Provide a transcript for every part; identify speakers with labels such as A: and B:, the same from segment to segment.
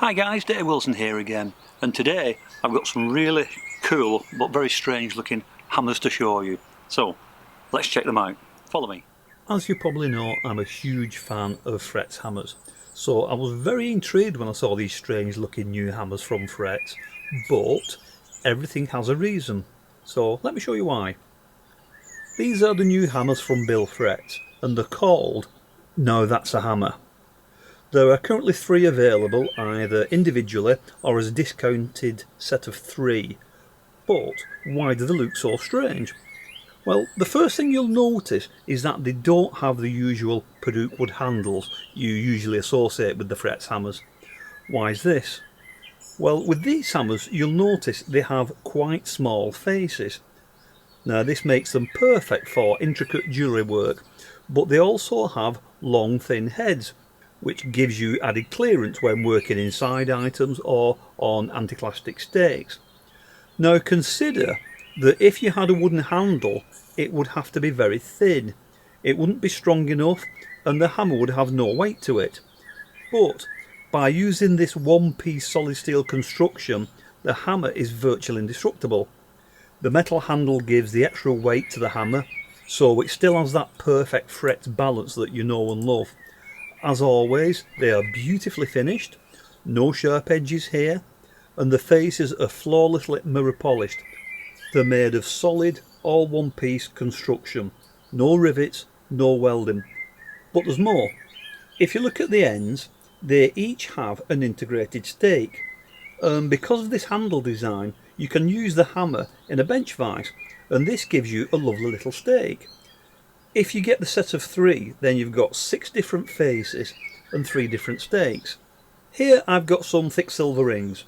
A: Hi guys, Dave Wilson here again, and today I've got some really cool but very strange looking hammers to show you. So let's check them out. Follow me. As you probably know, I'm a huge fan of Fretz hammers, so I was very intrigued when I saw these strange looking new hammers from Fretz, but everything has a reason, so let me show you why. These are the new hammers from Bill Fretz, and they're called Now That's a Hammer. There are currently 3 available, either individually or as a discounted set of 3. But why do they look so strange? Well, the first thing you'll notice is that they don't have the usual Peruke wood handles you usually associate with the Fretz hammers. Why is this? Well, with these hammers you'll notice they have quite small faces. Now this makes them perfect for intricate jewellery work, but they also have long thin heads, which gives you added clearance when working inside items or on anti-clastic stakes. Now consider that if you had a wooden handle, it would have to be very thin. It wouldn't be strong enough and the hammer would have no weight to it. But by using this one-piece solid steel construction, the hammer is virtually indestructible. The metal handle gives the extra weight to the hammer, so it still has that perfect Fretz balance that you know and love. As always, they are beautifully finished, no sharp edges here, and the faces are flawlessly mirror polished. They're made of solid, all one piece construction, no rivets, no welding. But there's more. If you look at the ends, they each have an integrated stake, and because of this handle design, you can use the hammer in a bench vise, and this gives you a lovely little stake. If you get the set of 3, then you've got 6 different faces and 3 different stakes. Here I've got some thick silver rings,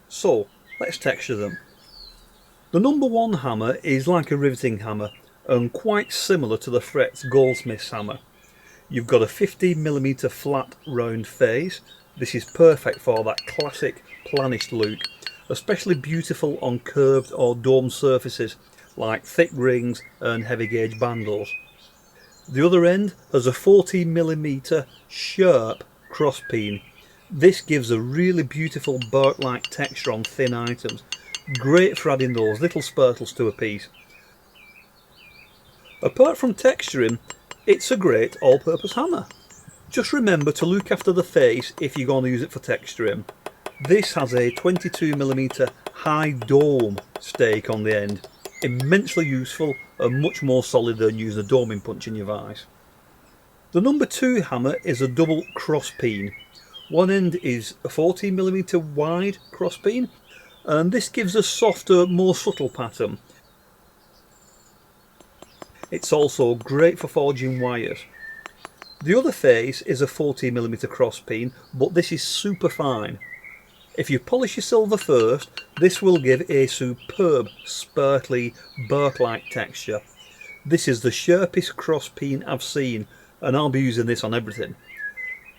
A: so let's texture them. The number 1 hammer is like a riveting hammer and quite similar to the Fretz goldsmith's hammer. You've got a 15mm flat round face. This is perfect for that classic planish look, especially beautiful on curved or domed surfaces like thick rings and heavy gauge bandles. The other end has a 14mm sharp crosspein. This gives a really beautiful bark-like texture on thin items. Great for adding those little spurtles to a piece. Apart from texturing, it's a great all-purpose hammer. Just remember to look after the face if you're going to use it for texturing. This has a 22mm high dome stake on the end. Immensely useful and much more solid than using a doming punch in your vise. The number 2 hammer is a double crosspein. One end is a 14mm wide crosspein, and this gives a softer, more subtle pattern. It's also great for forging wires. The other face is a 14mm crosspein, but this is super fine. If you polish your silver first, this will give a superb, sparkly, bark-like texture. This is the sharpest crosspein I've seen, and I'll be using this on everything.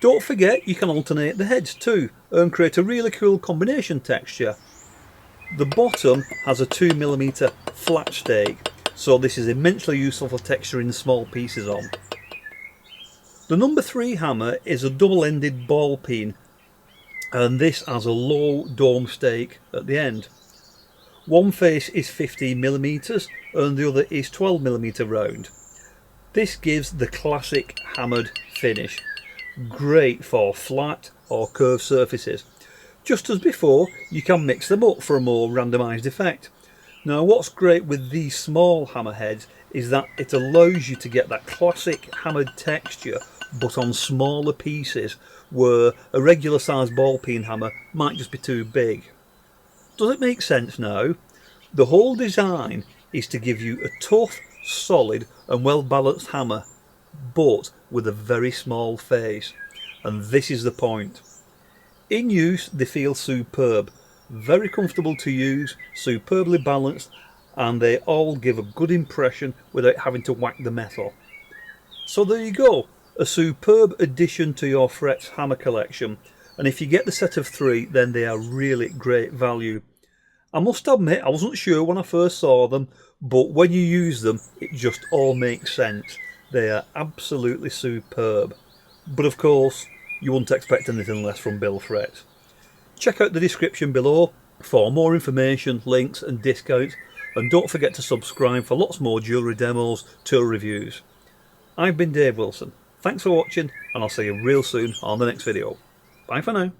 A: Don't forget you can alternate the heads too, and create a really cool combination texture. The bottom has a 2mm flat stake, so this is immensely useful for texturing small pieces on. The number 3 hammer is a double-ended ballpein, and this has a low dome stake at the end. One face is 15mm and the other is 12mm round. This gives the classic hammered finish. Great for flat or curved surfaces. Just as before, you can mix them up for a more randomised effect. Now what's great with these small hammerheads is that it allows you to get that classic hammered texture but on smaller pieces where a regular sized ballpeen hammer might just be too big. Does it make sense now? The whole design is to give you a tough, solid and well balanced hammer, but with a very small face, and this is the point. In use they feel superb, very comfortable to use, superbly balanced, and they all give a good impression without having to whack the metal. So there you go, a superb addition to your Fretz hammer collection, and if you get the set of 3 then they are really great value. I must admit I wasn't sure when I first saw them, but when you use them it just all makes sense. They are absolutely superb. But of course you wouldn't expect anything less from Bill Fretz. Check out the description below for more information, links and discounts, and don't forget to subscribe for lots more jewellery demos, tool reviews. I've been Dave Wilson. Thanks for watching, and I'll see you real soon on the next video. Bye for now.